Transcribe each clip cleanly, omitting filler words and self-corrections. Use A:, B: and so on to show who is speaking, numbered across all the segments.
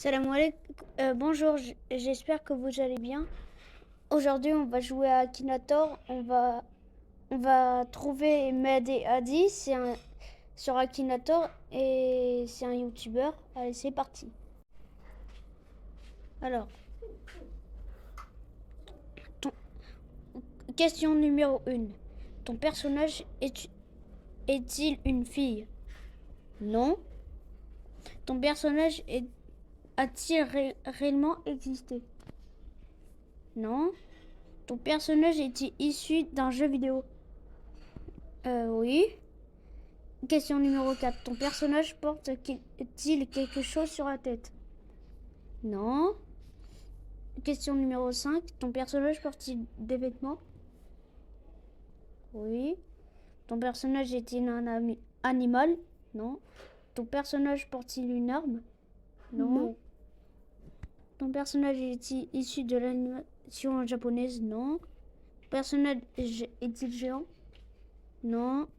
A: Salam alaikum. Bonjour, j'espère que vous allez bien. Aujourd'hui, on va jouer à Akinator. On va trouver Med et Adi. Sur Akinator et c'est un youtubeur. Allez, c'est parti. Alors, ton- question numéro 1. Ton personnage est-il une fille? Non. Ton personnage a-t-il réellement existé? Non. Ton personnage est-il issu d'un jeu vidéo? Oui. Question numéro 4. Ton personnage porte-t-il quelque chose sur la tête? Non. Question numéro 5. Ton personnage porte-t-il des vêtements? Oui. Ton personnage est-il un animal? Non. Ton personnage porte-t-il une arme? Non. Ton personnage est-il issu de l'animation japonaise? Non. Ton personnage est-il géant? Non.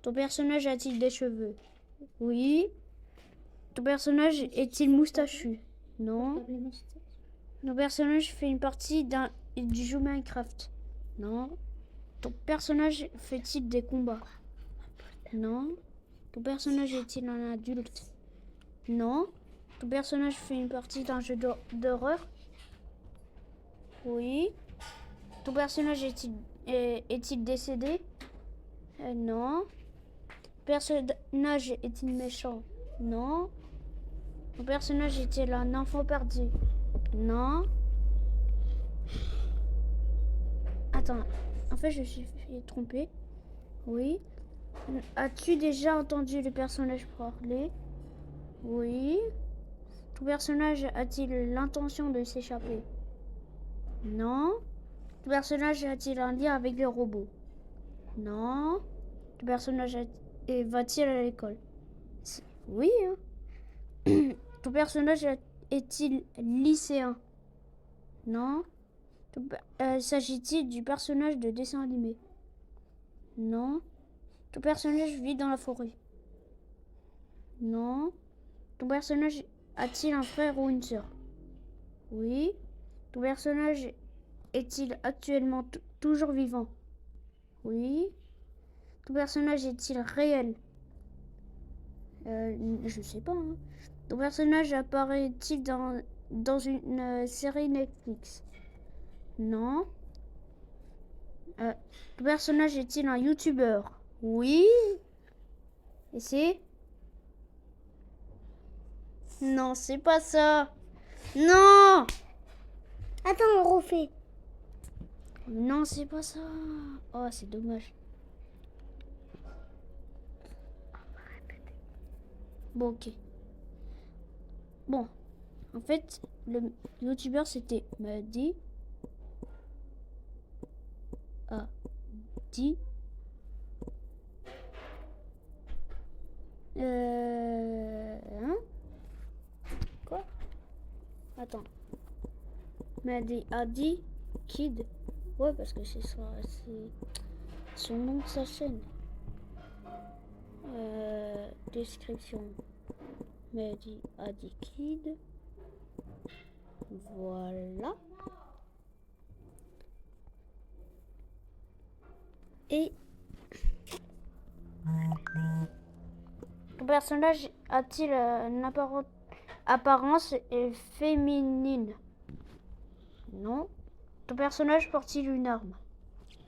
A: Ton personnage a-t-il des cheveux? Oui. Ton personnage est-il moustachu? Non. Ton personnage fait une partie du jeu Minecraft? Non. Ton personnage fait-il des combats? Non. Ton personnage est-il un adulte? Non. Ton personnage fait une partie d'un jeu d'horreur? Oui. Ton personnage est-il décédé? Non. Ton personnage est-il méchant? Non. Ton personnage est-il un enfant perdu? Non. Attends, en fait je suis trompée. Oui. As-tu déjà entendu le personnage parler? Oui. Ton personnage a-t-il l'intention de s'échapper? Non. Ton personnage a-t-il un lien avec les robots? Non. Ton personnage va-t-il à l'école? Oui. Hein. Ton personnage est-il lycéen? Non. S'agit-il du personnage de dessin animé? Non. Ton personnage vit dans la forêt? Non. Ton personnage a-t-il un frère ou une sœur? Oui. Ton personnage est-il actuellement toujours vivant? Oui. Ton personnage est-il réel? Je sais pas. Hein. Ton personnage apparaît-il dans une série Netflix? Non. Ton personnage est-il un youtubeur? Oui. Et c'est? Non, c'est pas ça. Non.
B: Attends, on refait.
A: Non, c'est pas ça. Oh, c'est dommage. Bon, ok. Bon, en fait, le youtubeur c'était Mehdi Adi. Hein? Quoi? Attends. Mehdi Adi Kid. Ouais, parce que c'est son nom de sa chaîne. Description. Mehdi Adi Kid. Voilà. Et ton personnage a-t-il une apparence féminine? Non. Ton personnage porte-t-il une arme?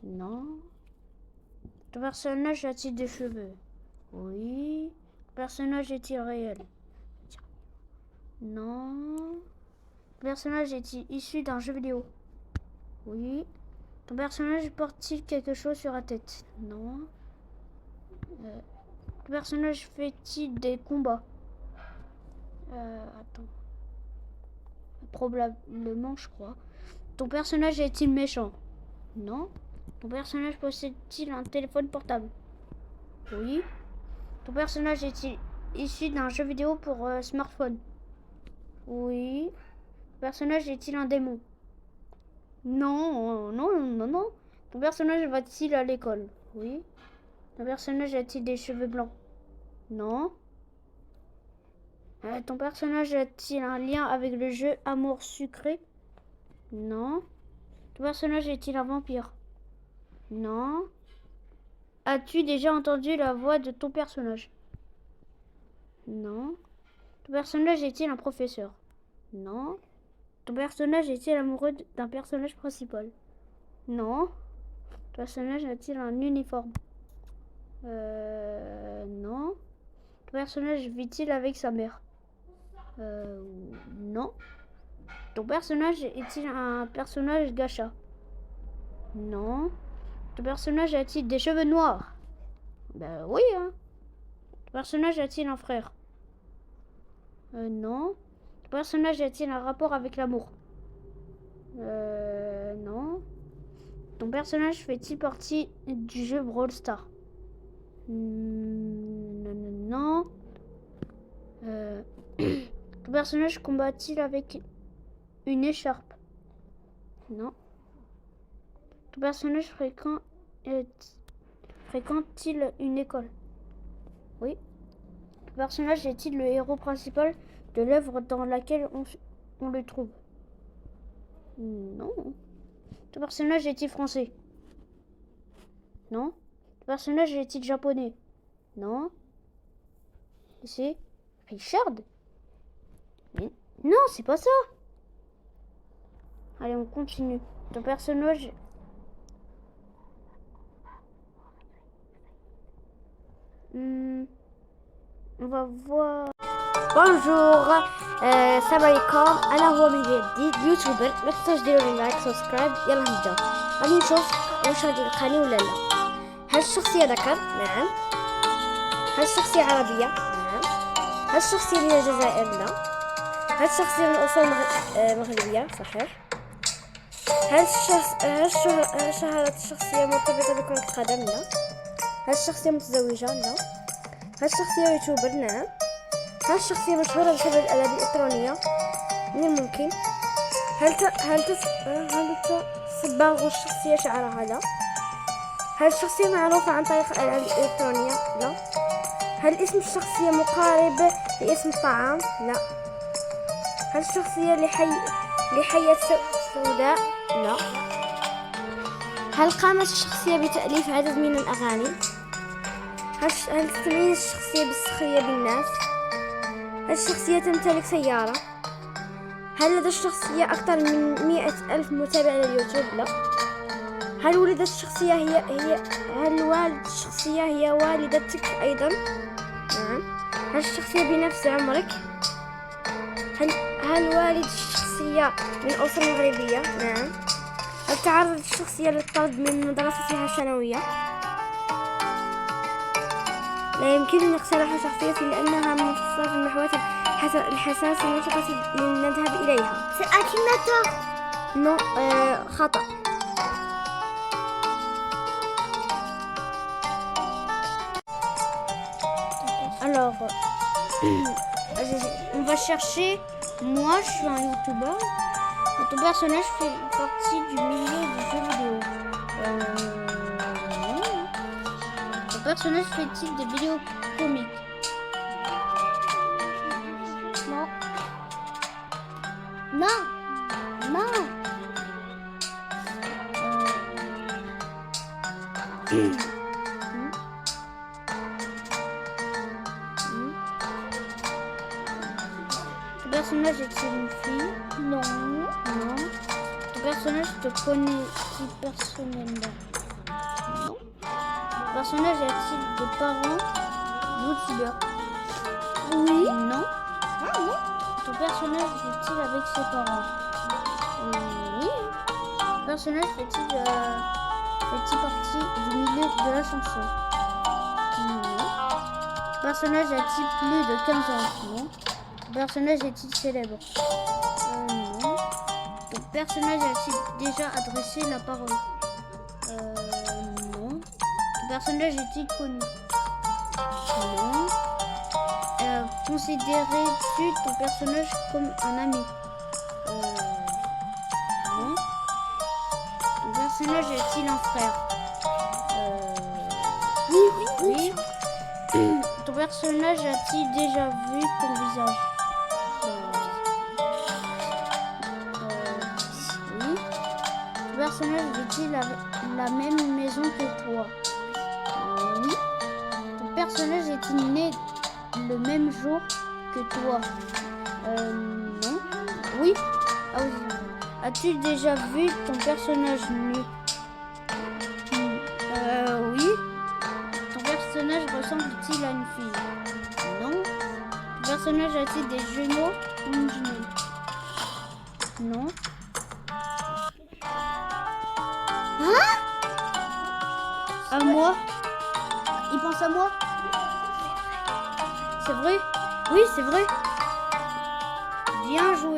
A: Non. Ton personnage a-t-il des cheveux? Oui. Ton personnage est-il réel? Non. Ton personnage est-il issu d'un jeu vidéo? Oui. Ton personnage porte-t-il quelque chose sur la tête? Non. Ton personnage fait-il des combats? Attends. Probablement, je crois. Ton personnage est-il méchant? Non. Ton personnage possède-t-il un téléphone portable? Oui. Ton personnage est-il issu d'un jeu vidéo pour smartphone? Oui. Ton personnage est-il un démon? Non, non, non, non. Ton personnage va-t-il à l'école? Oui. Ton personnage a-t-il des cheveux blancs? Non. Ton personnage a-t-il un lien avec le jeu Amour sucré? Non. Ton personnage est-il un vampire? Non. As-tu déjà entendu la voix de ton personnage? Non. Ton personnage est-il un professeur? Non. Ton personnage est-il amoureux d'un personnage principal? Non. Ton personnage a-t-il un uniforme? Non. Ton personnage vit-il avec sa mère? Non. Ton personnage est-il un personnage gacha? Non. Ton personnage a-t-il des cheveux noirs? Ben oui, hein. Ton personnage a-t-il un frère? Non. Ton personnage a-t-il un rapport avec l'amour? Non. Ton personnage fait-il partie du jeu Brawl Stars? Non. Ton personnage combat-il avec une écharpe? Non. Ton personnage fréquente-t-il une école? Oui. Ton personnage est-il le héros principal de l'œuvre dans laquelle on le trouve? Non. Ton personnage est-il français? Non. Ton personnage est-il japonais? Non. C'est Richard? Mais non, c'est pas ça. Allez, on continue. Ton personnage... on va voir...
B: بونجور السلام عليكم. انا هو من جديد يوتيوبر. لا تنسوش ديروا لي لايك سبسكرايب. يلا نبداو. غادي نشوف واش غادي يلقاني ولا لا. هل الشخصيه ذكر؟ نعم. هل الشخصيه عربيه؟ نعم. هل الشخصيه من الجزائر؟ لا. هل الشخصيه من اصول مغربيه؟ صحيح. هل شهرة الشخصيه مرتبطه بكرة القدم؟ لا. هل الشخصيه متزوجه؟ لا. هل الشخصيه يوتيوبر؟ نعم. هل الشخصية مشهورة بسبب الآلات الإلكترونية؟ من الممكن. هل تصبغ الشخصية شعرها؟ لا. هل الشخصية معروفة عن طريق الألعاب الإلكترونية؟ لا. هل اسم الشخصية مقارب لاسم الطعام؟ لا. هل الشخصية لحية سوداء؟ لا. هل قامت الشخصية بتأليف عدد من الأغاني؟ هل تتميز الشخصية بالسخرية بالناس؟ هل الشخصية تمتلك سيارة؟ هل لدى الشخصية أكثر من 100,000 متابع على اليوتيوب؟ لا. هل والد الشخصية هي والدتك أيضا؟ نعم. هل الشخصية بنفس عمرك؟ هل والد الشخصية من أسرة مغربية؟ نعم. هل تعرضت الشخصية للطرد من مدرستها الثانوية؟ لا يمكنني اقتراح شخصيتي لأنها مختصة في المحورات الحساسة المنطقة لنذهب إليها. سأتمتع. نو خطأ.
A: Alors, on va chercher. Moi, je suis un youtubeur. Ton personnage fait partie du milieu du jeu vidéo. Ton personnage fait-il des vidéos comiques?
B: Non. Non. Non.
A: Ton personnage est-il une fille?
B: Non.
A: Non. Ton personnage te connaît-il personnellement? Non. Ton personnage a-t-il des parents youtubeurs?
B: Oui.
A: Non.
B: Ah non.
A: Ton personnage vit-il avec ses parents? Oui. Ton personnage fait-il partie du milieu de la chanson? Non. Ton personnage a-t-il plus de 15 ans? Non. Ton personnage est-il célèbre? Non. Ton personnage a-t-il déjà adressé la parole? Non. Ton personnage est-il connu? Non. Considérais-tu ton personnage comme un ami? Non. Ton personnage a-t-il un frère?
B: Oui, oui, oui.
A: Oui. Ton Ton personnage a-t-il déjà vu ton visage? Oui. Ton personnage vit-il la même maison que toi? Oui. Ton personnage est-il né le même jour que toi? Non. Oui. Ah oui. As-tu déjà vu ton personnage nu? Oui. Ton personnage ressemble-t-il à une fille? Non. Ton personnage a-t-il des jumeaux ou une jumelle? Non. À moi? Il pense à moi? C'est vrai? Oui, c'est vrai. Bien joué.